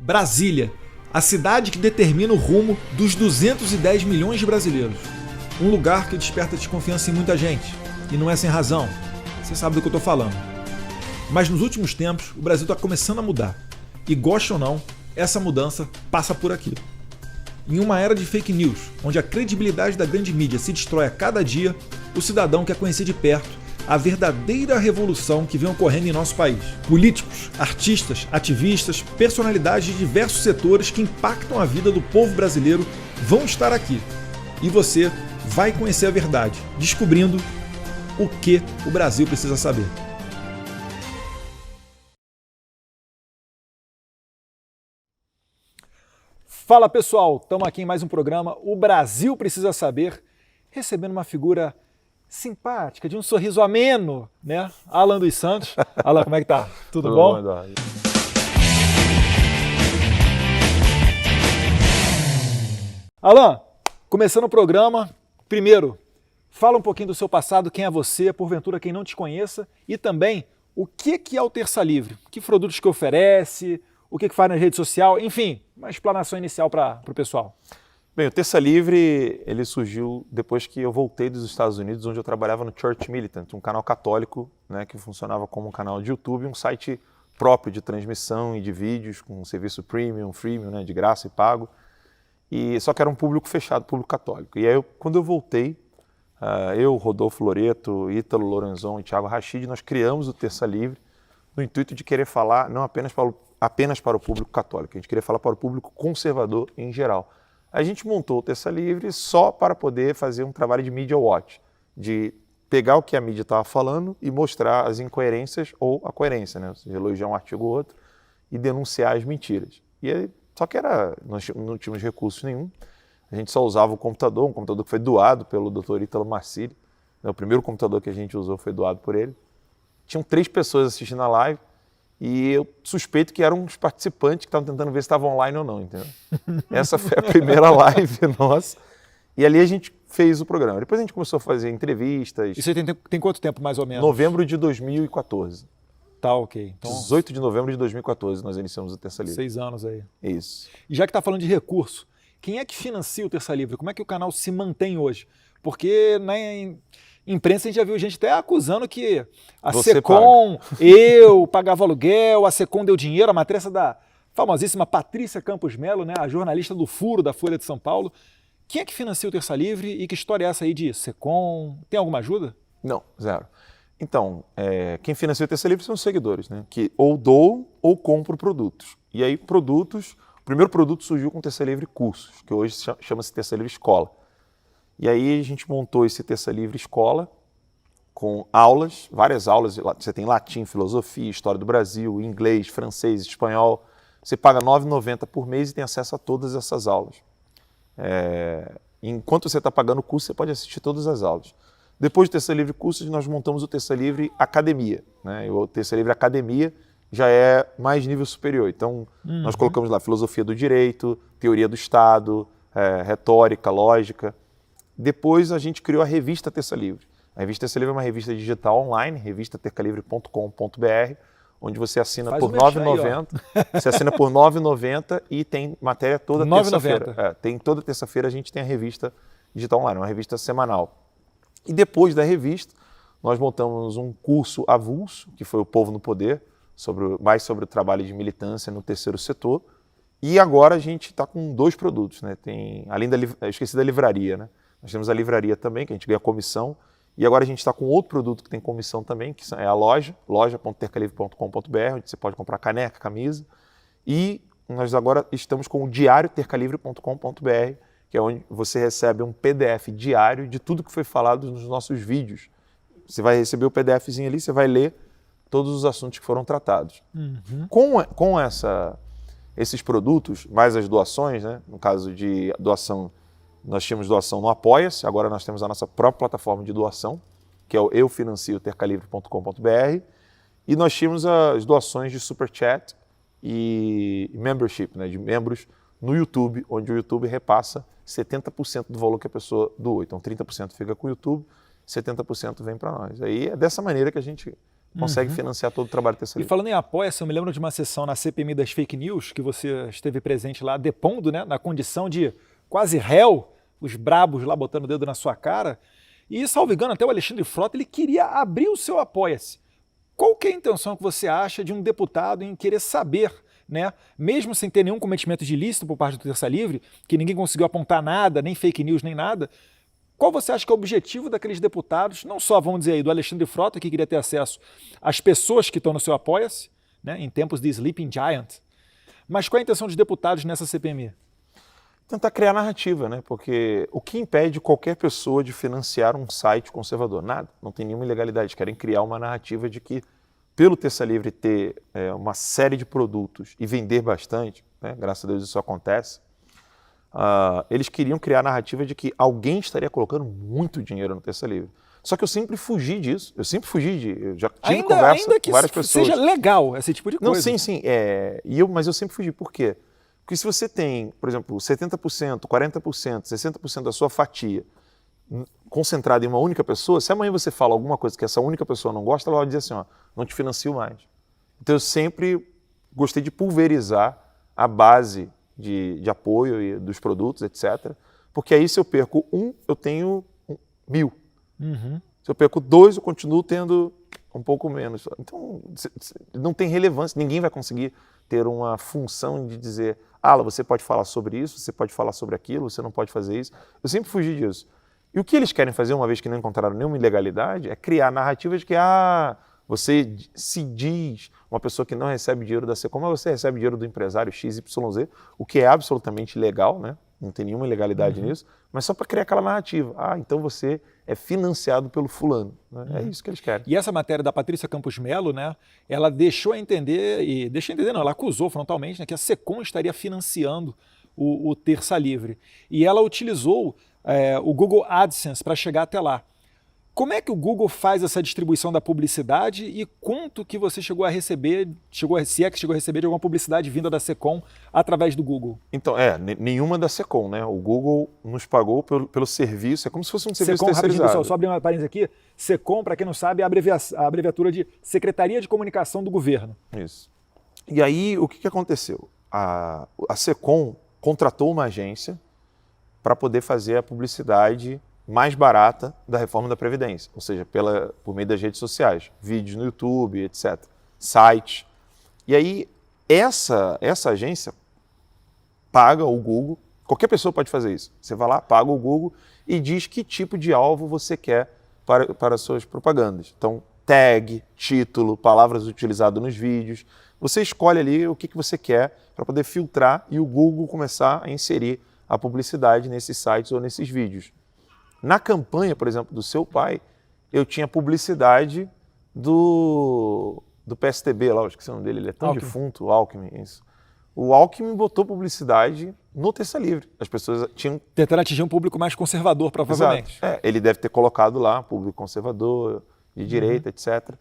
Brasília, a cidade que determina o rumo dos 210 milhões de brasileiros. Um lugar que desperta desconfiança em muita gente, e não é sem razão. Você sabe do que eu estou falando. Mas nos últimos tempos, o Brasil está começando a mudar. E goste ou não, essa mudança passa por aqui. Em uma era de fake news, onde a credibilidade da grande mídia se destrói a cada dia, o cidadão quer conhecer de perto a verdadeira revolução que vem ocorrendo em nosso país. Políticos, artistas, ativistas, personalidades de diversos setores que impactam a vida do povo brasileiro vão estar aqui. E você vai conhecer a verdade, descobrindo o que o Brasil precisa saber. Fala pessoal, estamos aqui em mais um programa, O Brasil Precisa Saber, recebendo uma figura simpática, de um sorriso ameno, né? Alan dos Santos. Alan, como é que tá? Tudo bom? Eduardo. Alan, começando o programa, primeiro, fala um pouquinho do seu passado, quem é você, porventura quem não te conheça, e também o que é o Terça Livre, que produtos que oferece, o que faz na rede social, enfim, uma explanação inicial para o pessoal. Bem, o Terça Livre ele surgiu depois que eu voltei dos Estados Unidos, onde eu trabalhava no Church Militant, um canal católico, né, que funcionava como um canal de YouTube, um site próprio de transmissão e de vídeos, com um serviço premium, freemium, né, de graça e pago, e só que era um público fechado, público católico. E aí, quando eu voltei, eu, Rodolfo Loreto, Ítalo Lorenzon e Thiago Rachid, nós criamos o Terça Livre no intuito de querer falar não apenas para o público católico, a gente queria falar para o público conservador em geral. A gente montou o Terça Livre só para poder fazer um trabalho de media watch, de pegar o que a mídia estava falando e mostrar as incoerências ou a coerência, né? Ou seja, elogiar um artigo ou outro e denunciar as mentiras. E aí, só que nós não tínhamos recursos nenhum, a gente só usava o computador, um computador que foi doado pelo Dr. Ítalo Marcilli, né? O primeiro computador que a gente usou foi doado por ele. Tinham 3 pessoas assistindo a live, e eu suspeito que eram os participantes que estavam tentando ver se estavam online ou não, entendeu? Essa foi a primeira live nossa. E ali a gente fez o programa. Depois a gente começou a fazer entrevistas. Isso aí tem quanto tempo, mais ou menos? Novembro de 2014. Tá, ok. Então, 18 de novembro de 2014 nós iniciamos o Terça Livre. 6 anos aí. Isso. E já que está falando de recurso, quem é que financia o Terça Livre? Como é que o canal se mantém hoje? Porque na imprensa a gente já viu gente até acusando que a Você Secom, eu pagava aluguel, a Secom deu dinheiro, a matéria da famosíssima Patrícia Campos Melo, né, a jornalista do Furo da Folha de São Paulo. Quem é que financia o Terça Livre e que história é essa aí de Secom? Tem alguma ajuda? Não, zero. Então, quem financia o Terça Livre são os seguidores, né, que ou doam ou compram produtos. E aí o primeiro produto surgiu com o Terça Livre Cursos, que hoje chama-se Terça Livre Escola. E aí a gente montou esse Terça Livre Escola com aulas, várias aulas. Você tem latim, filosofia, história do Brasil, inglês, francês, espanhol. Você paga R$ 9,90 por mês e tem acesso a todas essas aulas. Enquanto você está pagando o curso, você pode assistir todas as aulas. Depois do Terça Livre Cursos, nós montamos o Terça Livre Academia, né? O Terça Livre Academia já é mais nível superior. Então, nós colocamos lá filosofia do direito, teoria do Estado, retórica, lógica. Depois a gente criou a revista Terça Livre. A revista Terça Livre é uma revista digital online, revistatercalivre.com.br, onde você assina por R$ 9,90. Você assina por R$ 9,90 e tem matéria toda terça-feira. Tem toda terça-feira a gente tem a revista digital online, uma revista semanal. E depois da revista, nós montamos um curso avulso, que foi o Povo no Poder, mais sobre o trabalho de militância no terceiro setor. E agora a gente está com 2 produtos, né? Além eu esqueci da livraria, né? Nós temos a livraria também, que a gente ganha comissão, e agora a gente está com outro produto que tem comissão também, que é a loja.tercalivre.com.br, onde você pode comprar caneca, camisa, e nós agora estamos com o diário tercalivre.com.br, que é onde você recebe um PDF diário de tudo que foi falado nos nossos vídeos. Você vai receber o PDFzinho ali, você vai ler todos os assuntos que foram tratados. Com esses produtos, mais as doações, né? No caso de doação, nós tínhamos doação no Apoia-se, agora nós temos a nossa própria plataforma de doação, que é o eufinancio.tercalivre.com.br, e nós tínhamos as doações de Super Chat e membership, né, de membros no YouTube, onde o YouTube repassa 70% do valor que a pessoa doou. Então 30% fica com o YouTube, 70% vem para nós. Aí é dessa maneira que a gente consegue financiar todo o trabalho do Terça E Livre. falando em Apoia-se, eu me lembro de uma sessão na CPMI das fake news, que você esteve presente lá, depondo, né, na condição de quase réu, os brabos lá botando o dedo na sua cara. E, salvo engano, até o Alexandre Frota, ele queria abrir o seu Apoia-se. Qual que é a intenção que você acha de um deputado em querer saber, né, mesmo sem ter nenhum cometimento de ilícito por parte do Terça Livre, que ninguém conseguiu apontar nada, nem fake news, nem nada, qual você acha que é o objetivo daqueles deputados, não só, vamos dizer aí, do Alexandre Frota, que queria ter acesso às pessoas que estão no seu Apoia-se, né, em tempos de Sleeping Giant, mas qual é a intenção dos deputados nessa CPMI? Tentar criar narrativa, né? Porque o que impede qualquer pessoa de financiar um site conservador? Nada, não tem nenhuma ilegalidade. Querem criar uma narrativa de que, pelo Terça Livre ter uma série de produtos e vender bastante, né? Graças a Deus isso acontece, eles queriam criar a narrativa de que alguém estaria colocando muito dinheiro no Terça Livre. Só que eu sempre fugi disso, eu já tive conversa com várias pessoas. Seja legal esse tipo de coisa. Não, sim, mas eu sempre fugi. Por quê? Porque se você tem, por exemplo, 70%, 40%, 60% da sua fatia concentrada em uma única pessoa, se amanhã você fala alguma coisa que essa única pessoa não gosta, ela vai dizer assim, ó, não te financio mais. Então eu sempre gostei de pulverizar a base de apoio e dos produtos, etc. Porque aí se eu perco eu tenho 1.000. Se eu perco 2, eu continuo tendo um pouco menos. Então não tem relevância, ninguém vai conseguir ter uma função de dizer, você pode falar sobre isso, você pode falar sobre aquilo, você não pode fazer isso. Eu sempre fugi disso. E o que eles querem fazer, uma vez que não encontraram nenhuma ilegalidade, é criar narrativas de que, você se diz uma pessoa que não recebe dinheiro da Secom, mas você recebe dinheiro do empresário XYZ, o que é absolutamente legal, né? Não tem nenhuma ilegalidade nisso, mas só para criar aquela narrativa. Então você é financiado pelo fulano. Né? É isso que eles querem. E essa matéria da Patrícia Campos Melo, né, ela deixou a entender, ela acusou frontalmente, né, que a Secom estaria financiando o Terça Livre. E ela utilizou o Google AdSense para chegar até lá. Como é que o Google faz essa distribuição da publicidade e quanto que você chegou a receber, se é que chegou a receber de alguma publicidade vinda da Secom através do Google? Então, nenhuma da Secom, né? O Google nos pagou pelo serviço, é como se fosse um serviço terceirizado. Pessoal, só abrir uma parênteses aqui, Secom, para quem não sabe, é a abreviatura de Secretaria de Comunicação do Governo. Isso. E aí, o que aconteceu? A Secom contratou uma agência para poder fazer a publicidade mais barata da reforma da Previdência, ou seja, por meio das redes sociais, vídeos no YouTube, etc., sites. E aí, essa agência paga o Google, qualquer pessoa pode fazer isso. Você vai lá, paga o Google e diz que tipo de alvo você quer para as suas propagandas. Então, tag, título, palavras utilizadas nos vídeos. Você escolhe ali o que você quer para poder filtrar e o Google começar a inserir a publicidade nesses sites ou nesses vídeos. Na campanha, por exemplo, do seu pai, eu tinha publicidade do PSTB lá, eu esqueci o nome dele, ele é tão defunto, o Alckmin, isso. O Alckmin botou publicidade no Terça Livre. As pessoas tinham... Tentando atingir um público mais conservador, provavelmente. Exato. Ele deve ter colocado lá, público conservador, de direita, etc.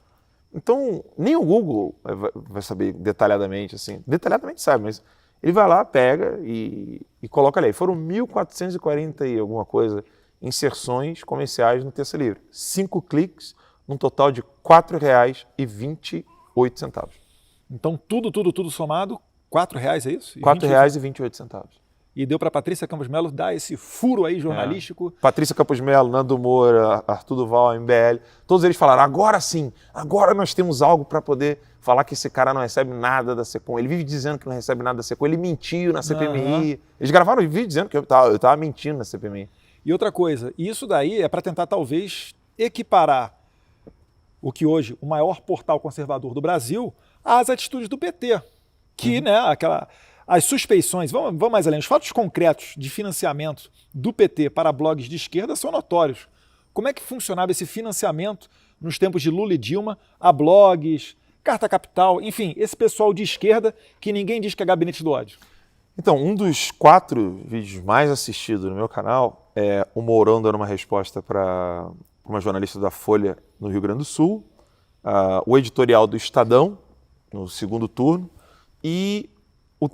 Então, nem o Google vai saber detalhadamente, assim. Detalhadamente sabe, mas ele vai lá, pega e coloca ali. Foram 1.440 e alguma coisa inserções comerciais no Terça Livre. 5 cliques, num total de R$ 4,28. Então, tudo somado, R$ 4,00, é isso? R$ 4,28. E deu para a Patrícia Campos Melo dar esse furo aí jornalístico. Patrícia Campos Melo, Nando Moura, Arthur Duval, MBL, todos eles falaram, agora sim, agora nós temos algo para poder falar que esse cara não recebe nada da Secom. Ele vive dizendo que não recebe nada da Secom, ele mentiu na CPMI. Eles gravaram um vídeo dizendo que eu estava mentindo na CPMI. E outra coisa, isso daí é para tentar talvez equiparar o que hoje o maior portal conservador do Brasil às atitudes do PT, que, né, as suspeições, vamos mais além, os fatos concretos de financiamento do PT para blogs de esquerda são notórios. Como é que funcionava esse financiamento nos tempos de Lula e Dilma a blogs, Carta Capital, enfim, esse pessoal de esquerda que ninguém diz que é gabinete do ódio? Então, um dos 4 vídeos mais assistidos no meu canal é o Mourão dando uma resposta para uma jornalista da Folha no Rio Grande do Sul, o editorial do Estadão, no segundo turno, e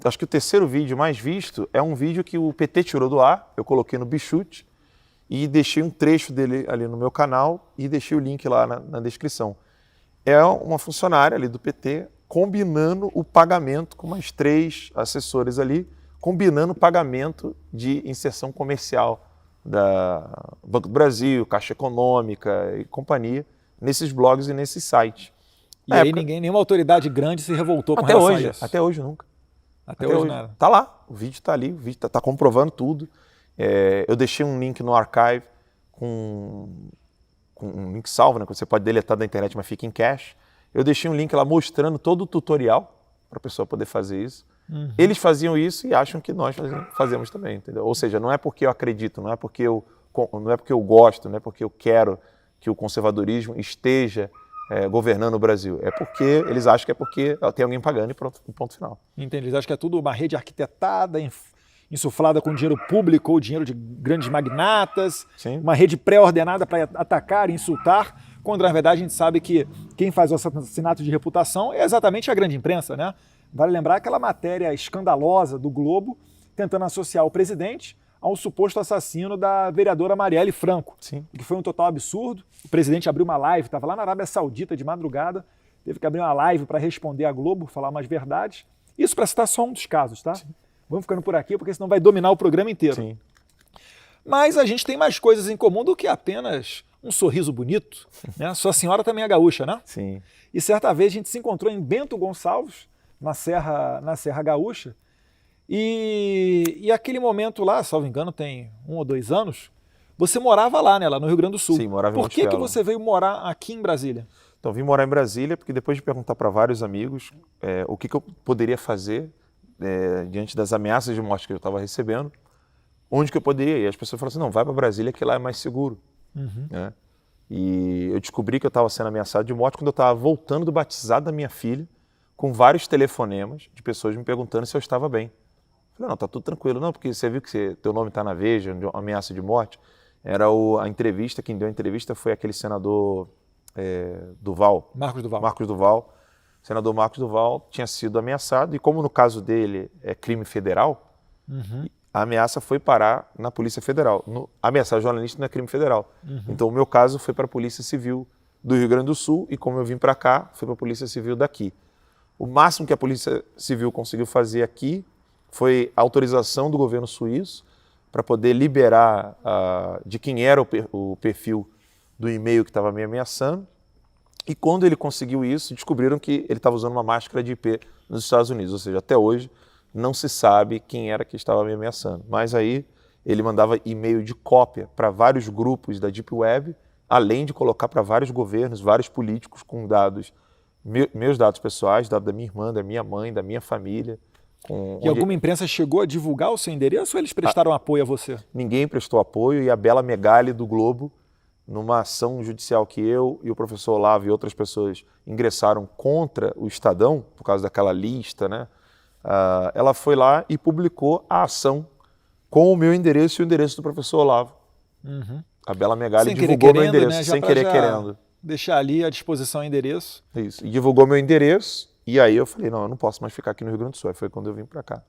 acho que o terceiro vídeo mais visto é um vídeo que o PT tirou do ar, eu coloquei no Bichute e deixei um trecho dele ali no meu canal e deixei o link lá na descrição. é uma funcionária ali do PT combinando o pagamento com mais 3 assessores ali, combinando o pagamento de inserção comercial da Banco do Brasil, Caixa Econômica e companhia, nesses blogs e nesses sites. E aí nenhuma autoridade grande se revoltou com até relação hoje, a isso? Até hoje nunca. Até hoje nada. Tá lá, o vídeo tá ali, o vídeo tá comprovando tudo. Eu deixei um link no archive com um link salvo, né, que você pode deletar da internet, mas fica em cache. Eu deixei um link lá mostrando todo o tutorial para a pessoa poder fazer isso. Eles faziam isso e acham que nós fazemos também, entendeu? Ou seja, não é porque eu acredito, não é porque eu gosto, não é porque eu quero que o conservadorismo esteja governando o Brasil. É porque eles acham que é porque tem alguém pagando e pronto, ponto final. Entendi. Eles acham que é tudo uma rede arquitetada, insuflada com dinheiro público ou dinheiro de grandes magnatas, Sim. uma rede pré-ordenada para atacar e insultar, quando na verdade a gente sabe que quem faz o assassinato de reputação é exatamente a grande imprensa, né? Vale lembrar aquela matéria escandalosa do Globo tentando associar o presidente ao suposto assassino da vereadora Marielle Franco, Sim. que foi um total absurdo. O presidente abriu uma live, estava lá na Arábia Saudita de madrugada, teve que abrir uma live para responder à Globo, falar umas verdades. Isso para citar só um dos casos, tá? Sim. Vamos ficando por aqui, porque senão vai dominar o programa inteiro. Sim. Mas a gente tem mais coisas em comum do que apenas um sorriso bonito, né? Sua senhora também é gaúcha, né? Sim. E certa vez a gente se encontrou em Bento Gonçalves, na Serra Gaúcha, e aquele momento lá, salvo engano, tem 1 ou 2 anos, você morava lá, né? Lá no Rio Grande do Sul. Sim, morava em Por que Monte Belo. você veio morar aqui em Brasília? Então, vim morar em Brasília porque depois de perguntar para vários amigos o que eu poderia fazer diante das ameaças de morte que eu estava recebendo, onde que eu poderia ir? E as pessoas falaram assim, não, vai para Brasília que lá é mais seguro. Né? E eu descobri que eu estava sendo ameaçado de morte quando eu estava voltando do batizado da minha filha, com vários telefonemas de pessoas me perguntando se eu estava bem. Eu falei, não, tá tudo tranquilo. Não, porque você viu que teu nome está na Veja, ameaça de morte. Era a entrevista, quem deu a entrevista foi aquele senador Duval. Marcos Duval. Marcos Duval. O senador Marcos Duval tinha sido ameaçado e como no caso dele é crime federal, a ameaça foi parar na Polícia Federal. Ameaçar jornalista não é crime federal. Então o meu caso foi para a Polícia Civil do Rio Grande do Sul e como eu vim para cá, foi para a Polícia Civil daqui. O máximo que a Polícia Civil conseguiu fazer aqui foi a autorização do governo suíço para poder liberar de quem era o perfil do e-mail que estava me ameaçando. E quando ele conseguiu isso, descobriram que ele estava usando uma máscara de IP nos Estados Unidos. Ou seja, até hoje não se sabe quem era que estava me ameaçando. Mas aí ele mandava e-mail de cópia para vários grupos da Deep Web, além de colocar para vários governos, vários políticos com dados, meus dados pessoais, dados da minha irmã, da minha mãe, da minha família. E alguma imprensa chegou a divulgar o seu endereço ou eles prestaram apoio a você? Ninguém prestou apoio e a Bela Megali do Globo, numa ação judicial que eu e o professor Olavo e outras pessoas ingressaram contra o Estadão, por causa daquela lista, né? Ela foi lá e publicou a ação com o meu endereço e o endereço do professor Olavo. A Bela Megali divulgou meu endereço, né? sem querer querendo. Deixar ali à disposição o endereço. Isso, e divulgou meu endereço. E aí eu falei, não, eu não posso mais ficar aqui no Rio Grande do Sul. Aí foi quando eu vim para cá.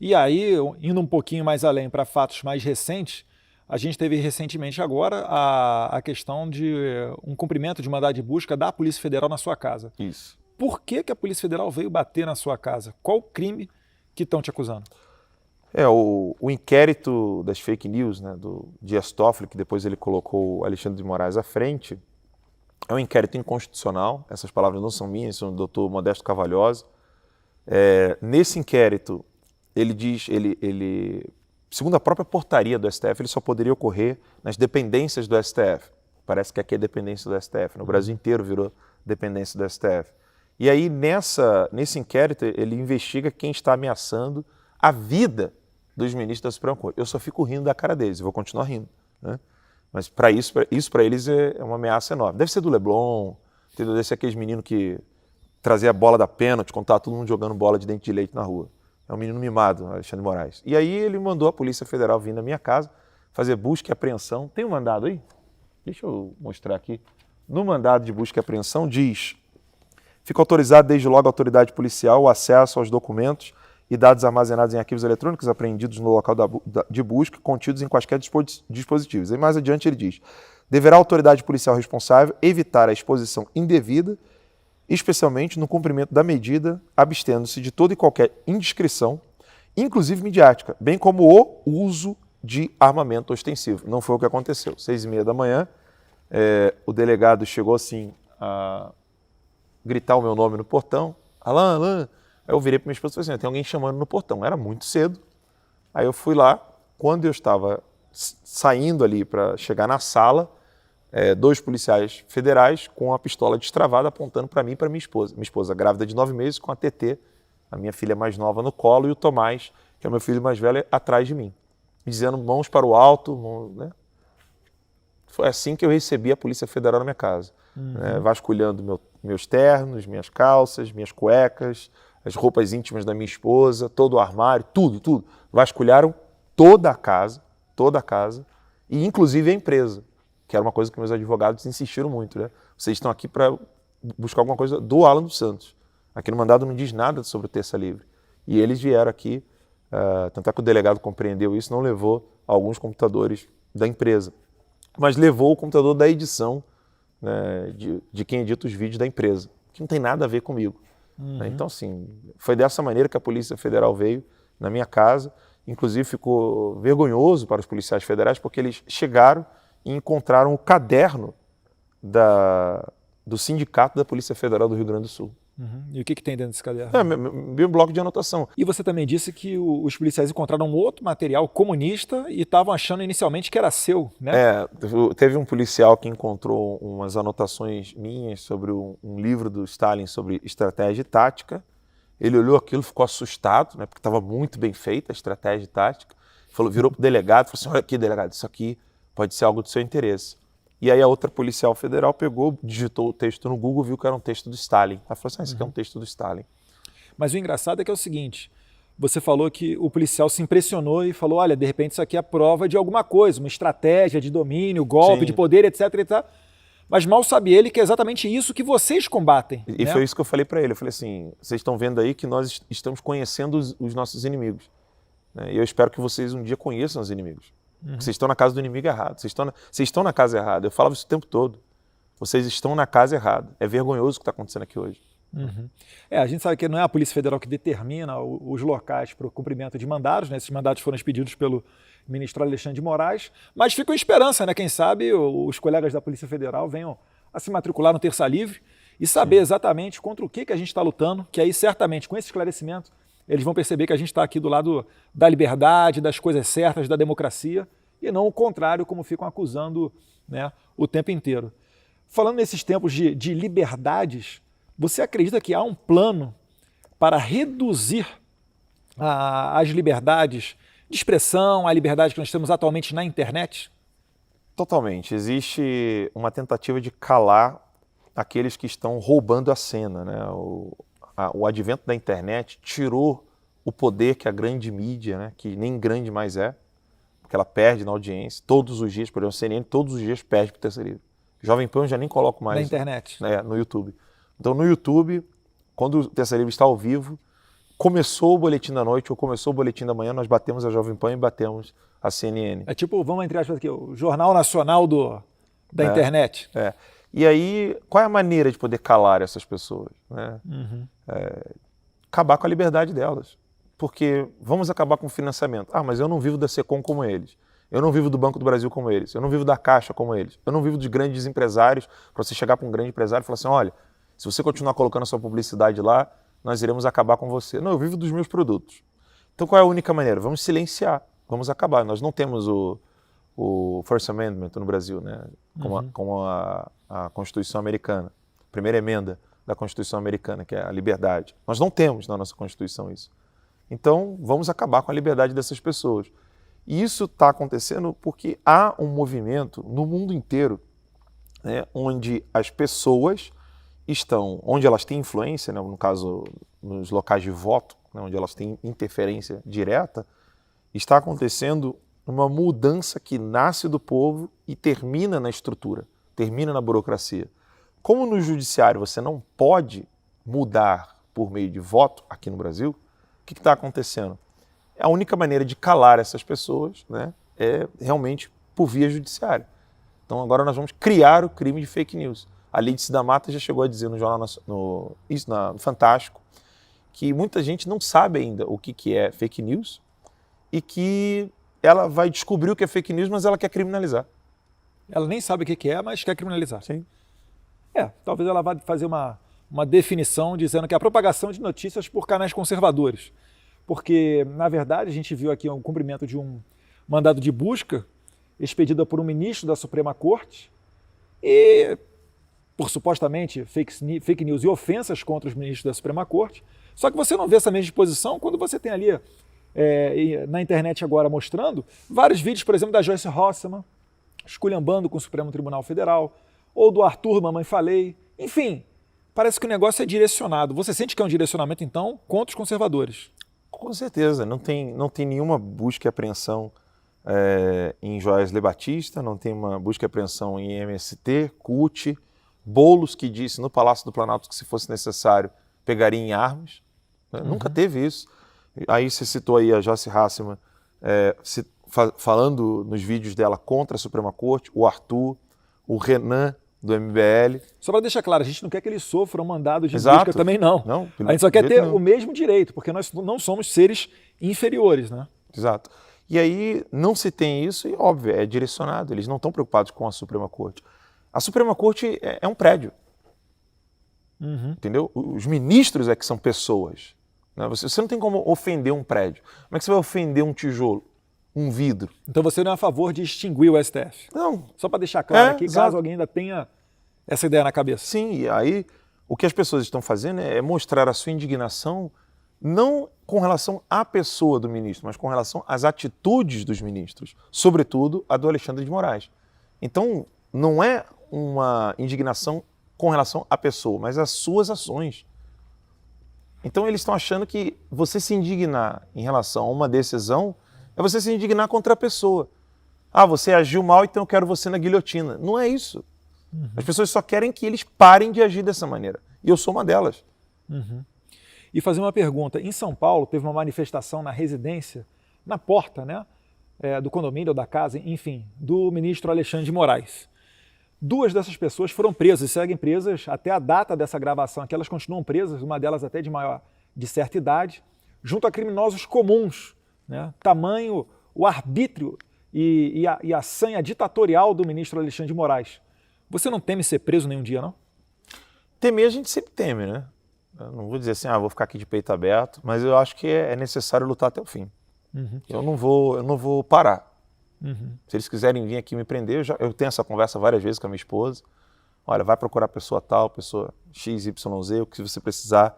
E aí, indo um pouquinho mais além para fatos mais recentes, a gente teve recentemente agora a questão de um cumprimento de mandado de busca da Polícia Federal na sua casa. Isso. Por que a Polícia Federal veio bater na sua casa? Qual o crime que estão te acusando? O inquérito das fake news, né, do Dias Toffoli, que depois ele colocou o Alexandre de Moraes à frente, é um inquérito inconstitucional. Essas palavras não são minhas, são do doutor Modesto Carvalhosa. Nesse inquérito, ele diz, segundo a própria portaria do STF, ele só poderia ocorrer nas dependências do STF. Parece que aqui é dependência do STF, no Brasil inteiro virou dependência do STF. E aí, nesse inquérito, ele investiga quem está ameaçando a vida dos ministros da Suprema Corte. Eu só fico rindo da cara deles, e vou continuar rindo, né? Mas isso para eles é uma ameaça enorme. Deve ser do Leblon, entendeu? Deve ser aqueles meninos que trazia a bola da pênalti, quando estava todo mundo jogando bola de dente de leite na rua. É um menino mimado, Alexandre de Moraes. E aí ele mandou a Polícia Federal vir na minha casa, fazer busca e apreensão. Tem um mandado aí? Deixa eu mostrar aqui. No mandado de busca e apreensão diz: fica autorizado desde logo a autoridade policial o acesso aos documentos e dados armazenados em arquivos eletrônicos apreendidos no local de busca, contidos em quaisquer dispositivos. E mais adiante ele diz: Deverá a autoridade policial responsável evitar a exposição indevida, especialmente no cumprimento da medida, abstendo-se de toda e qualquer indiscrição, inclusive midiática, bem como o uso de armamento ostensivo. Não foi o que aconteceu. 6h30 da manhã, o delegado chegou assim a gritar o meu nome no portão. Alan, Alan. Aí eu virei para minha esposa e falei assim, tem alguém chamando no portão. Era muito cedo. Aí eu fui lá. Quando eu estava saindo ali para chegar na sala, 2 policiais federais com a pistola destravada apontando para mim e para minha esposa. Minha esposa grávida de 9 meses com a TT, a minha filha mais nova no colo, e o Tomás, que é o meu filho mais velho, atrás de mim. Dizendo mãos para o alto. Né? Foi assim que eu recebi a Polícia Federal na minha casa. Vasculhando meus ternos, minhas calças, minhas cuecas, as roupas íntimas da minha esposa, todo o armário, tudo. Vasculharam toda a casa, e inclusive a empresa, que era uma coisa que meus advogados insistiram muito. Né? Vocês estão aqui para buscar alguma coisa do Alan dos Santos. Aqui no mandado não diz nada sobre o terça livre. E eles vieram aqui, tanto é que o delegado compreendeu isso, não levou alguns computadores da empresa, mas levou o computador da edição, né, de quem edita os vídeos da empresa, que não tem nada a ver comigo. Né? Então, assim, foi dessa maneira que a Polícia Federal veio na minha casa. Inclusive, ficou vergonhoso para os policiais federais, porque eles chegaram e encontraram o caderno do Sindicato da Polícia Federal do Rio Grande do Sul. E o que tem dentro desse caderno? Meu bloco de anotação. E você também disse que os policiais encontraram um outro material comunista e estavam achando inicialmente que era seu, né? Teve um policial que encontrou umas anotações minhas sobre um livro do Stalin sobre estratégia e tática. Ele olhou aquilo, ficou assustado, né, porque estava muito bem feita a estratégia e tática. Virou para o delegado e falou assim, olha aqui, delegado, isso aqui pode ser algo do seu interesse. E aí a outra policial federal pegou, digitou o texto no Google, viu que era um texto do Stalin. Ela falou assim, isso aqui é um texto do Stalin. Mas o engraçado é que é o seguinte, você falou que o policial se impressionou e falou, olha, de repente isso aqui é prova de alguma coisa, uma estratégia de domínio, golpe, de poder, etc, etc. Mas mal sabe ele que é exatamente isso que vocês combatem. E foi isso que eu falei para ele. Eu falei assim, vocês estão vendo aí que nós estamos conhecendo os nossos inimigos. Né? E eu espero que vocês um dia conheçam os inimigos. Vocês estão na casa do inimigo errado. Vocês estão na casa errada. Eu falava isso o tempo todo. Vocês estão na casa errada. É vergonhoso o que está acontecendo aqui hoje. A gente sabe que não é a Polícia Federal que determina os locais para o cumprimento de mandados, né? Esses mandados foram expedidos pelo ministro Alexandre de Moraes, mas fica a esperança, né? Quem sabe os colegas da Polícia Federal venham a se matricular no Terça Livre e saber exatamente contra o que a gente está lutando, que aí certamente com esse esclarecimento eles vão perceber que a gente está aqui do lado da liberdade, das coisas certas, da democracia, e não o contrário, como ficam acusando, né, o tempo inteiro. Falando nesses tempos de liberdades, você acredita que há um plano para reduzir as liberdades de expressão, a liberdade que nós temos atualmente na internet? Totalmente. Existe uma tentativa de calar aqueles que estão roubando a cena. Né? O advento da internet tirou o poder que a grande mídia, né, que nem grande mais é, porque ela perde na audiência todos os dias. Por exemplo, a CNN todos os dias perde para o Terça Livre. Jovem Pan eu já nem coloco mais. Na internet. No YouTube. Então, no YouTube, quando o Terça Livre está ao vivo, começou o Boletim da Noite ou começou o Boletim da Manhã, nós batemos a Jovem Pan e batemos a CNN. É tipo, vamos entre aspas aqui, o Jornal Nacional da internet. E aí, qual é a maneira de poder calar essas pessoas? Né? Acabar com a liberdade delas. Porque vamos acabar com o financiamento. Mas eu não vivo da Secom como eles. Eu não vivo do Banco do Brasil como eles. Eu não vivo da Caixa como eles. Eu não vivo dos grandes empresários. Para você chegar para um grande empresário e falar assim, olha, se você continuar colocando a sua publicidade lá, nós iremos acabar com você. Não, eu vivo dos meus produtos. Então qual é a única maneira? Vamos silenciar, vamos acabar. Nós não temos o First Amendment no Brasil, né? Como a Constituição Americana, a primeira emenda da Constituição Americana, que é a liberdade. Nós não temos na nossa Constituição isso. Então vamos acabar com a liberdade dessas pessoas. E isso está acontecendo porque há um movimento no mundo inteiro, né, onde as pessoas estão, onde elas têm influência, né, no caso nos locais de voto, né, onde elas têm interferência direta, está acontecendo uma mudança que nasce do povo e termina na estrutura, termina na burocracia. Como no judiciário você não pode mudar por meio de voto aqui no Brasil, o que está acontecendo? A única maneira de calar essas pessoas, né, é realmente por via judiciária. Então agora nós vamos criar o crime de fake news. A Lídice da Mata já chegou a dizer no jornal no Fantástico que muita gente não sabe ainda o que é fake news e que ela vai descobrir o que é fake news, mas ela quer criminalizar. Ela nem sabe o que é, mas quer criminalizar. Sim. Talvez ela vá fazer uma definição dizendo que é a propagação de notícias por canais conservadores. Porque, na verdade, a gente viu aqui o cumprimento de um mandado de busca expedida por um ministro da Suprema Corte e por supostamente fake news e ofensas contra os ministros da Suprema Corte. Só que você não vê essa mesma disposição quando você tem ali na internet agora mostrando vários vídeos, por exemplo, da Joyce Hasselmann esculhambando com o Supremo Tribunal Federal, ou do Arthur Mamãe Falei. Enfim, parece que o negócio é direcionado. Você sente que é um direcionamento, então, contra os conservadores? Com certeza. Não tem nenhuma busca e apreensão em Joesley Batista, não tem uma busca e apreensão em MST, CUT, Boulos, que disse no Palácio do Planalto que, se fosse necessário, pegaria em armas. Nunca teve isso. Aí você citou aí a Joyce Hasselmann falando nos vídeos dela contra a Suprema Corte, o Arthur, o Renan do MBL. Só para deixar claro, a gente não quer que eles sofram mandado de busca também, não. A gente só quer ter o mesmo direito, porque nós não somos seres inferiores, né? Exato. E aí não se tem isso e, óbvio, é direcionado. Eles não estão preocupados com a Suprema Corte. A Suprema Corte é um prédio. Entendeu? Os ministros é que são pessoas. Né? Você não tem como ofender um prédio. Como é que você vai ofender um tijolo, um vidro? Então você não é a favor de extinguir o STF? Não. Só para deixar claro aqui, caso alguém ainda tenha essa ideia na cabeça. Sim, e aí o que as pessoas estão fazendo é mostrar a sua indignação não com relação à pessoa do ministro, mas com relação às atitudes dos ministros, sobretudo a do Alexandre de Moraes. Então, não é uma indignação com relação à pessoa, mas às suas ações. Então, eles estão achando que você se indignar em relação a uma decisão é você se indignar contra a pessoa. Ah, você agiu mal, então eu quero você na guilhotina. Não é isso. As pessoas só querem que eles parem de agir dessa maneira. E eu sou uma delas. E fazer uma pergunta. Em São Paulo, teve uma manifestação na residência, na porta, né, do condomínio ou da casa, enfim, do ministro Alexandre de Moraes. 2 dessas pessoas foram presas e seguem presas até a data dessa gravação, aqui elas continuam presas, uma delas até de certa idade, junto a criminosos comuns, né? Tamanho o arbítrio e a sanha ditatorial do ministro Alexandre de Moraes. Você não teme ser preso nenhum dia, não? Temer a gente sempre teme, né? Eu não vou dizer assim, vou ficar aqui de peito aberto, mas eu acho que é necessário lutar até o fim. Eu não vou parar. Se eles quiserem vir aqui me prender, eu tenho essa conversa várias vezes com a minha esposa. Olha, vai procurar pessoa tal, pessoa XYZ, o que você precisar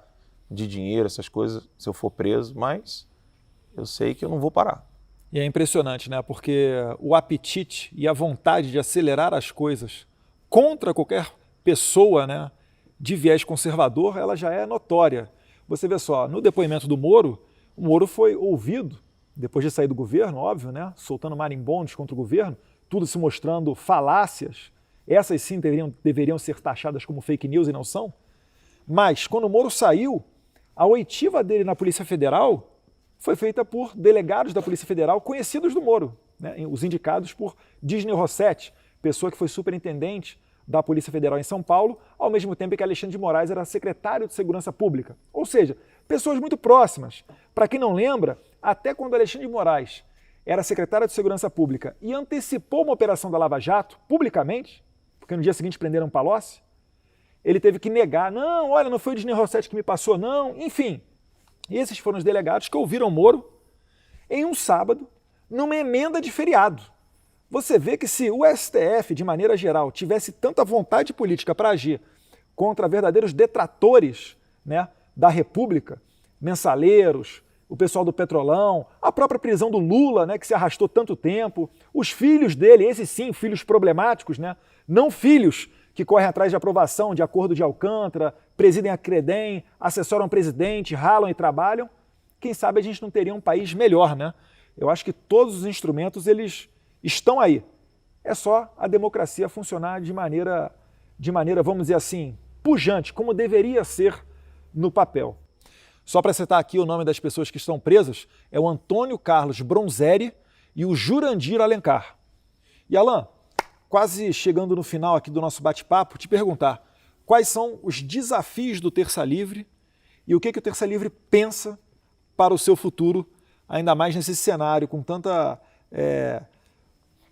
de dinheiro, essas coisas, se eu for preso, mas eu sei que eu não vou parar. E é impressionante, né? Porque o apetite e a vontade de acelerar as coisas contra qualquer pessoa, né, de viés conservador, ela já é notória. Você vê só, no depoimento do Moro, o Moro foi ouvido, depois de sair do governo, óbvio, né, soltando marimbondos contra o governo, tudo se mostrando falácias, essas sim deveriam ser taxadas como fake news e não são. Mas, quando o Moro saiu, a oitiva dele na Polícia Federal foi feita por delegados da Polícia Federal conhecidos do Moro, né, os indicados por Disney Rossetti, pessoa que foi superintendente da Polícia Federal em São Paulo, ao mesmo tempo que Alexandre de Moraes era secretário de Segurança Pública. Ou seja, pessoas muito próximas. Para quem não lembra, até quando Alexandre de Moraes era secretário de Segurança Pública e antecipou uma operação da Lava Jato, publicamente, porque no dia seguinte prenderam Palocci, ele teve que negar, não, olha, não foi o Disney Rossetti que me passou, não, enfim. E esses foram os delegados que ouviram Moro em um sábado, numa emenda de feriado. Você vê que se o STF, de maneira geral, tivesse tanta vontade política para agir contra verdadeiros detratores, né, da República, mensaleiros, o pessoal do Petrolão, a própria prisão do Lula, né, que se arrastou tanto tempo, os filhos dele, esses sim, filhos problemáticos, né, não filhos que correm atrás de aprovação de acordo de Alcântara, presidem a Credem, assessoram o presidente, ralam e trabalham, quem sabe a gente não teria um país melhor, né? Eu acho que todos os instrumentos, eles estão aí. É só a democracia funcionar de maneira, vamos dizer assim, pujante, como deveria ser no papel. Só para citar aqui o nome das pessoas que estão presas, é o Antônio Carlos Bronzeri e o Jurandir Alencar. E Alan, quase chegando no final aqui do nosso bate-papo, te perguntar quais são os desafios do Terça Livre e o que o Terça Livre pensa para o seu futuro, ainda mais nesse cenário com tanta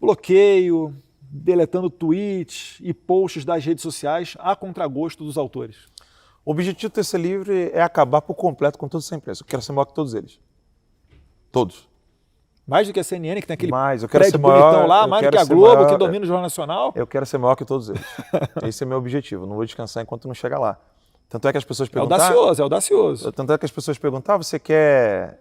bloqueio, deletando tweets e posts das redes sociais a contragosto dos autores. O objetivo do Terça Livre é acabar por completo com toda essa imprensa. Eu quero ser maior que todos eles. Todos. Mais do que a CNN, que tem aquele prédio bonitão lá, mais do que a Globo, que domina o Jornal Nacional. Eu quero ser maior que todos eles. Esse é meu objetivo. Não vou descansar enquanto não chegar lá. Tanto é que as pessoas perguntam... É audacioso. Tanto é que as pessoas perguntam, você quer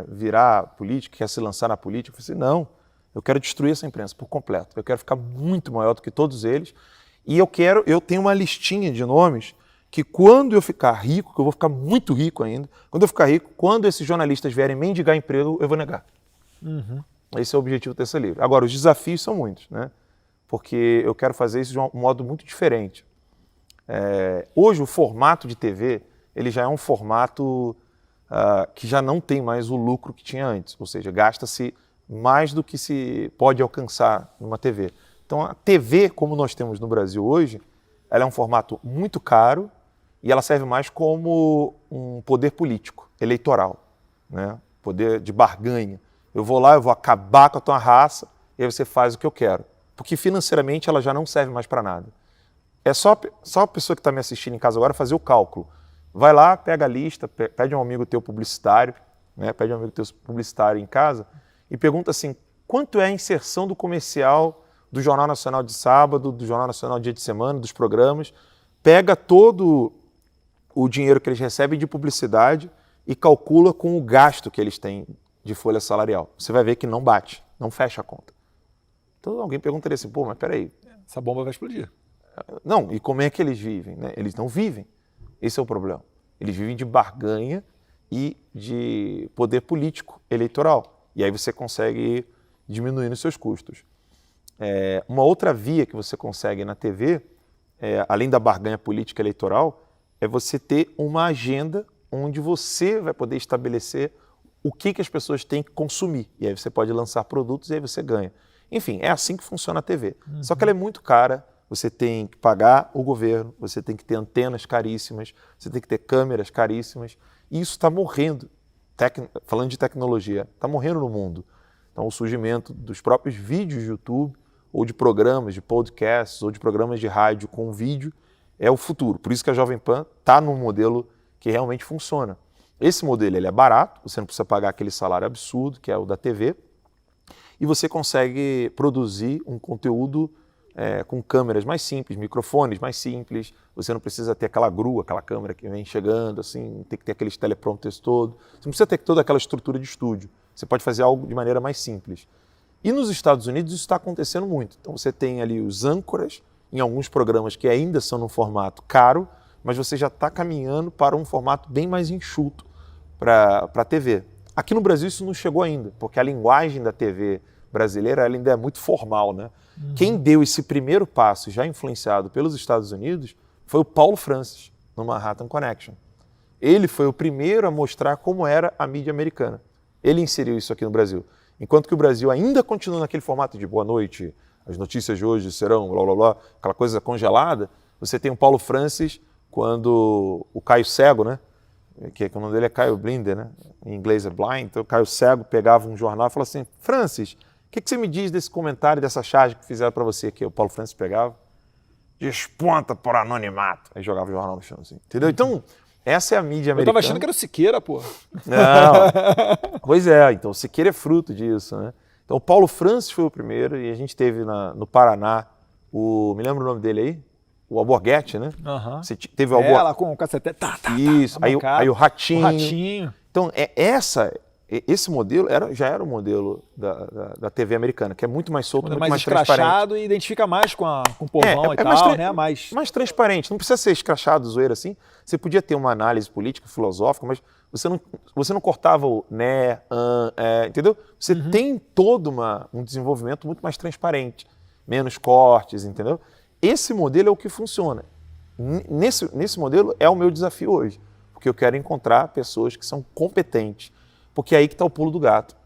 virar político, quer se lançar na política? Eu falei assim, não, eu quero destruir essa imprensa por completo. Eu quero ficar muito maior do que todos eles. E eu tenho uma listinha de nomes que quando eu ficar rico, que eu vou ficar muito rico ainda, quando eu ficar rico, quando esses jornalistas vierem mendigar emprego, eu vou negar. Esse é o objetivo do Terça Livre. Agora, os desafios são muitos, né? Porque eu quero fazer isso de um modo muito diferente. Hoje, o formato de TV, ele já é um formato que já não tem mais o lucro que tinha antes, ou seja, gasta-se mais do que se pode alcançar numa TV. Então, a TV, como nós temos no Brasil hoje, ela é um formato muito caro e ela serve mais como um poder político, eleitoral, né? Poder de barganha. Eu vou lá, eu vou acabar com a tua raça e aí você faz o que eu quero. Porque financeiramente ela já não serve mais para nada. É só a pessoa que está me assistindo em casa agora fazer o cálculo. Vai lá, pega a lista, pede um amigo teu publicitário, né? Pede um amigo teu publicitário em casa e pergunta assim, quanto é a inserção do comercial do Jornal Nacional de sábado, do Jornal Nacional dia de semana, dos programas, pega todo o dinheiro que eles recebem de publicidade e calcula com o gasto que eles têm de folha salarial. Você vai ver que não bate, não fecha a conta. Então alguém perguntaria assim, pô, mas peraí. Essa bomba vai explodir. Não, e como é que eles vivem, né? Eles não vivem. Esse é o problema. Eles vivem de barganha e de poder político, eleitoral. E aí você consegue ir diminuindo os seus custos. Uma outra via que você consegue na TV, além da barganha política eleitoral, é você ter uma agenda onde você vai poder estabelecer o que as pessoas têm que consumir. E aí você pode lançar produtos e aí você ganha. Enfim, é assim que funciona a TV. Só que ela é muito cara, você tem que pagar o governo, você tem que ter antenas caríssimas, você tem que ter câmeras caríssimas. E isso está morrendo, falando de tecnologia, está morrendo no mundo. Então o surgimento dos próprios vídeos de YouTube, ou de programas, de podcasts, ou de programas de rádio com vídeo, é o futuro. Por isso que a Jovem Pan está num modelo que realmente funciona. Esse modelo ele é barato, você não precisa pagar aquele salário absurdo, que é o da TV, e você consegue produzir um conteúdo com câmeras mais simples, microfones mais simples, você não precisa ter aquela grua, aquela câmera que vem chegando, assim, tem que ter aqueles teleprompters todos, você não precisa ter toda aquela estrutura de estúdio, você pode fazer algo de maneira mais simples. E nos Estados Unidos isso está acontecendo muito, então você tem ali os âncoras, em alguns programas que ainda são num formato caro, mas você já está caminhando para um formato bem mais enxuto para a TV. Aqui no Brasil isso não chegou ainda, porque a linguagem da TV brasileira ela ainda é muito formal, né? Quem deu esse primeiro passo, já influenciado pelos Estados Unidos, foi o Paulo Francis, no Manhattan Connection. Ele foi o primeiro a mostrar como era a mídia americana. Ele inseriu isso aqui no Brasil. Enquanto que o Brasil ainda continua naquele formato de boa noite, as notícias de hoje serão blá blá blá, aquela coisa congelada, você tem o Paulo Francis quando o Caio Cego, né? Que o nome dele é Caio Blinder, né? Em inglês é blind, então o Caio Cego pegava um jornal e falava assim, Francis, o que você me diz desse comentário, dessa charge que fizeram para você aqui? O Paulo Francis pegava, desponta por anonimato. Aí jogava o jornal no chão, assim, entendeu? Então, essa é a mídia americana. Eu tava achando que era o Siqueira, pô. Não, pois é, então o Siqueira é fruto disso, né? Então o Paulo Francis foi o primeiro e a gente teve no Paraná, me lembra o nome dele aí? O Alborguete, né? Você teve o ela com o cacete. Isso, aí o Ratinho. O Ratinho. Então, esse modelo já era o modelo da TV americana, que é muito mais solto, muito mais escrachado e identifica mais com o povão e tal, né? Mais transparente. Não precisa ser escrachado, zoeira assim. Você podia ter uma análise política, filosófica, mas você não cortava o né, entendeu? Você tem todo um desenvolvimento muito mais transparente, menos cortes, entendeu? Esse modelo é o que funciona. Nesse modelo é o meu desafio hoje, porque eu quero encontrar pessoas que são competentes, porque é aí que está o pulo do gato.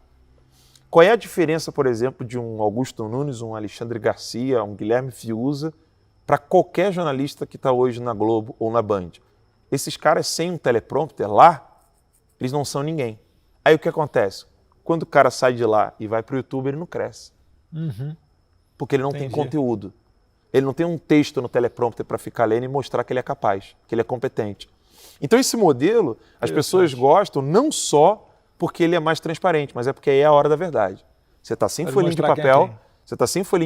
Qual é a diferença, por exemplo, de um Augusto Nunes, um Alexandre Garcia, um Guilherme Fiuza, para qualquer jornalista que está hoje na Globo ou na Band? Esses caras sem um teleprompter lá, eles não são ninguém. Aí o que acontece? Quando o cara sai de lá e vai para o YouTube, ele não cresce. Porque ele não tem conteúdo. Ele não tem um texto no teleprompter para ficar lendo e mostrar que ele é capaz, que ele é competente. Então esse modelo, as pessoas gostam não só porque ele é mais transparente, mas é porque aí é a hora da verdade. Você está sem folhinha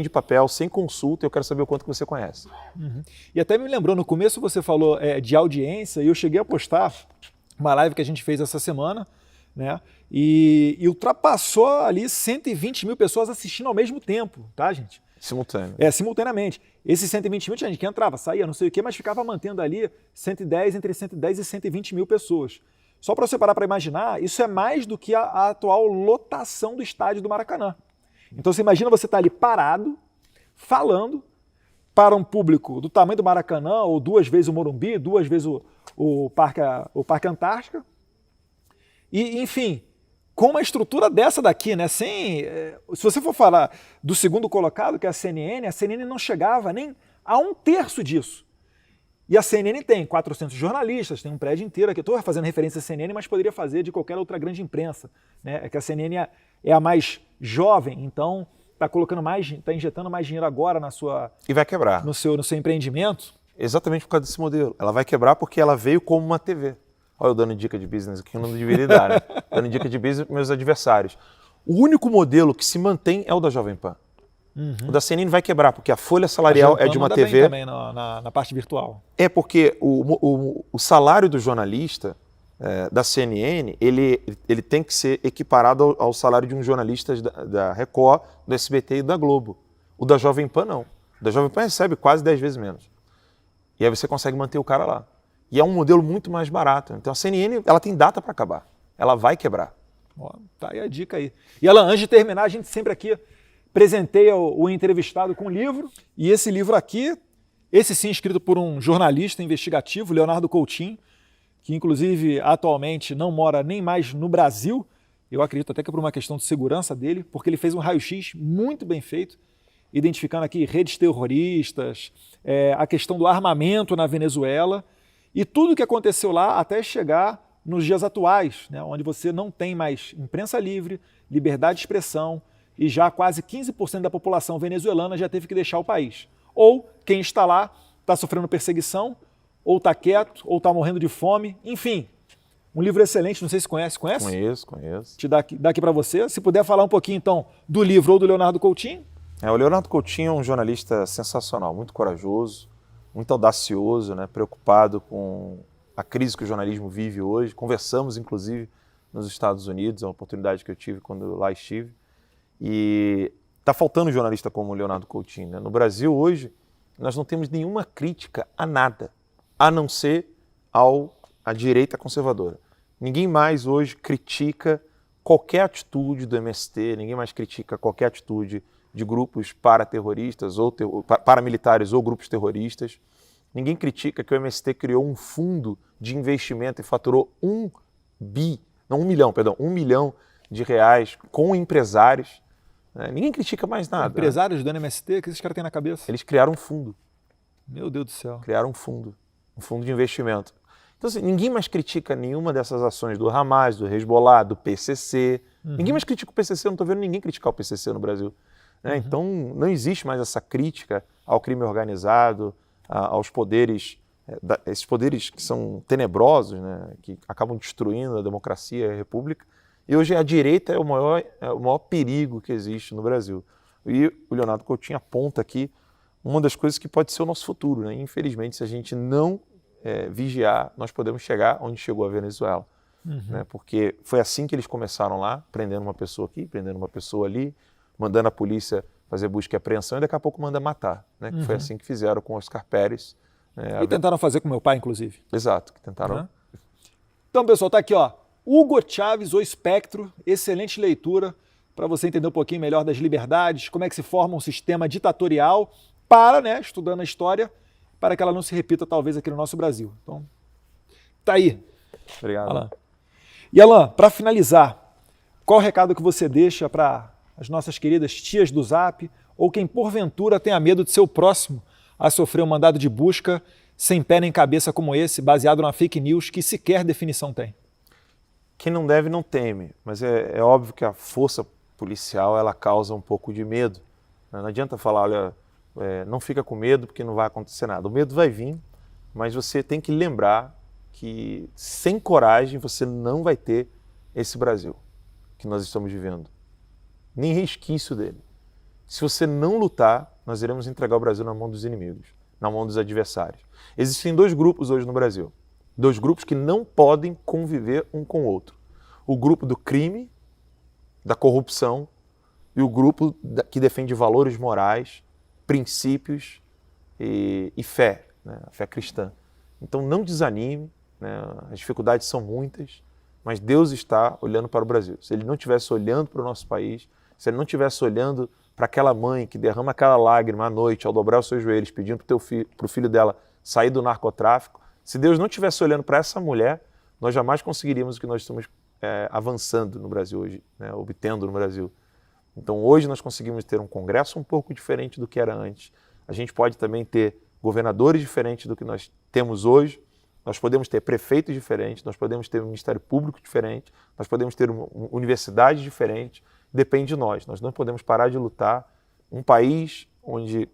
de papel, sem consulta, e eu quero saber o quanto que você conhece. E até me lembrou, no começo você falou de audiência, e eu cheguei a postar uma live que a gente fez essa semana, né? E ultrapassou ali 120 mil pessoas assistindo ao mesmo tempo, tá, gente? Simultâneo. Simultaneamente. Esses 120 mil tinha gente que entrava, saía, não sei o quê, mas ficava mantendo ali entre 110 e 120 mil pessoas. Só para você parar para imaginar, isso é mais do que a atual lotação do estádio do Maracanã. Então você imagina você estar ali parado, falando para um público do tamanho do Maracanã, ou 2 vezes o Morumbi, 2 vezes o Parque Antártica. E, enfim, com uma estrutura dessa daqui, né? Se você for falar do segundo colocado, que é a CNN não chegava nem a 1/3 disso. E a CNN tem 400 jornalistas, tem um prédio inteiro aqui. Estou fazendo referência à CNN, mas poderia fazer de qualquer outra grande imprensa, né? É que a CNN é a mais jovem, então está injetando mais dinheiro agora e vai quebrar. No seu empreendimento. Exatamente por causa desse modelo. Ela vai quebrar porque ela veio como uma TV. Olha eu dando dica de business aqui, eu não deveria dar, né? Dando dica de business para meus adversários. O único modelo que se mantém é o da Jovem Pan. O da CNN vai quebrar, porque a folha salarial é de uma TV. Bem também na parte virtual. É porque o salário do jornalista da CNN, ele tem que ser equiparado ao salário de um jornalista da Record, do SBT e da Globo. O da Jovem Pan não. O da Jovem Pan recebe quase 10 vezes menos. E aí você consegue manter o cara lá. E é um modelo muito mais barato. Então a CNN ela tem data para acabar. Ela vai quebrar. Tá aí a dica aí. E Alan, antes de terminar, a gente sempre aqui presenteia o entrevistado com um livro. E esse livro aqui, esse sim escrito por um jornalista investigativo, Leonardo Coutinho, que inclusive atualmente não mora nem mais no Brasil. Eu acredito até que é por uma questão de segurança dele, porque ele fez um raio-x muito bem feito, identificando aqui redes terroristas, a questão do armamento na Venezuela e tudo o que aconteceu lá até chegar nos dias atuais, né, onde você não tem mais imprensa livre, liberdade de expressão e já quase 15% da população venezuelana já teve que deixar o país. Ou quem está lá está sofrendo perseguição, ou está quieto, ou está morrendo de fome, enfim. Um livro excelente, não sei se conhece. Conhece? Conheço. Te dá aqui para você. Se puder falar um pouquinho então do livro ou do Leonardo Coutinho. O Leonardo Coutinho é um jornalista sensacional, muito corajoso, muito audacioso, né, preocupado com a crise que o jornalismo vive hoje. Conversamos, inclusive, nos Estados Unidos, é uma oportunidade que eu tive quando lá estive. E está faltando jornalista como o Leonardo Coutinho, né? No Brasil, hoje, nós não temos nenhuma crítica a nada, a não ser à direita conservadora. Ninguém mais hoje critica qualquer atitude do MST, ninguém mais critica qualquer atitude de grupos paraterroristas, ou paramilitares ou grupos terroristas. Ninguém critica que o MST criou um fundo de investimento e faturou 1 milhão de reais com empresários. Ninguém critica mais nada. Empresários do MST, o que esses caras têm na cabeça? Eles criaram um fundo. Meu Deus do céu. Criaram um fundo de investimento. Então, assim, ninguém mais critica nenhuma dessas ações do Hamas, do Hezbollah, do PCC. Ninguém mais critica o PCC, eu não estou vendo ninguém criticar o PCC no Brasil. Então, não existe mais essa crítica ao crime organizado, aos poderes, esses poderes que são tenebrosos, né, que acabam destruindo a democracia e a república. E hoje a direita é o maior perigo que existe no Brasil. E o Leonardo Coutinho aponta aqui uma das coisas que pode ser o nosso futuro, né? Infelizmente, se a gente não vigiar, nós podemos chegar onde chegou a Venezuela. Né? Porque foi assim que eles começaram lá, prendendo uma pessoa aqui, prendendo uma pessoa ali, mandando a polícia fazer busca e apreensão e daqui a pouco manda matar. Né? Foi assim que fizeram com Oscar Pérez. E tentaram fazer com meu pai, inclusive. Exato, que tentaram. Então, pessoal, tá aqui, ó. Hugo Chávez, O Espectro, excelente leitura para você entender um pouquinho melhor das liberdades, como é que se forma um sistema ditatorial estudando a história, para que ela não se repita, talvez, aqui no nosso Brasil. Então, tá aí. Obrigado. Alan. E, Alan, para finalizar, Qual o recado que você deixa para as nossas queridas tias do Zap ou quem porventura tenha medo de ser o próximo a sofrer um mandado de busca sem pé nem cabeça como esse, baseado numa fake news que sequer definição tem? Quem não deve não teme, mas é óbvio que a força policial ela causa um pouco de medo. Não adianta falar, olha, não fica com medo porque não vai acontecer nada. O medo vai vir, mas você tem que lembrar que sem coragem você não vai ter esse Brasil que nós estamos vivendo. Nem resquício dele. Se você não lutar, nós iremos entregar o Brasil na mão dos inimigos, na mão dos adversários. Existem dois grupos hoje no Brasil. Dois grupos que não podem conviver um com o outro. O grupo do crime, da corrupção, e o grupo que defende valores morais, princípios e fé, né? A fé cristã. Então não desanime, né? As dificuldades são muitas, mas Deus está olhando para o Brasil. Se Ele não estivesse olhando para o nosso país, se Ele não estivesse olhando para aquela mãe que derrama aquela lágrima à noite ao dobrar os seus joelhos pedindo para o filho dela sair do narcotráfico, se Deus não estivesse olhando para essa mulher, nós jamais conseguiríamos o que nós estamos avançando no Brasil hoje, né? Obtendo no Brasil. Então hoje nós conseguimos ter um Congresso um pouco diferente do que era antes. A gente pode também ter governadores diferentes do que nós temos hoje. Nós podemos ter prefeitos diferentes, nós podemos ter um Ministério Público diferente, nós podemos ter uma universidade diferente. Depende de nós. Nós não podemos parar de lutar. Um país onde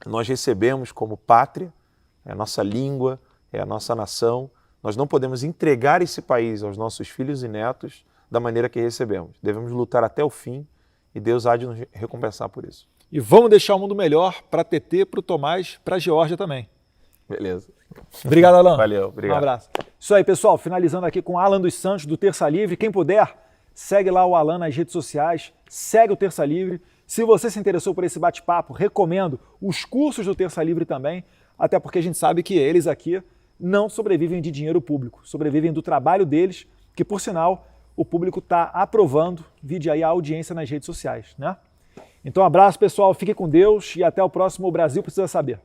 nós recebemos como pátria, é a nossa língua, é a nossa nação. Nós não podemos entregar esse país aos nossos filhos e netos da maneira que recebemos. Devemos lutar até o fim e Deus há de nos recompensar por isso. E vamos deixar o mundo melhor para a TT, para o Tomás, para a Geórgia também. Beleza. Obrigado, Alan. Valeu, obrigado. Um abraço. Isso aí, pessoal. Finalizando aqui com Alan dos Santos, do Terça Livre. Quem puder, segue lá o Alan nas redes sociais, segue o Terça Livre. Se você se interessou por esse bate-papo, recomendo os cursos do Terça Livre também, até porque a gente sabe que eles aqui não sobrevivem de dinheiro público, sobrevivem do trabalho deles, que, por sinal, o público está aprovando, vide aí a audiência nas redes sociais, né? Então, um abraço, pessoal, fique com Deus e até o próximo O Brasil Precisa Saber.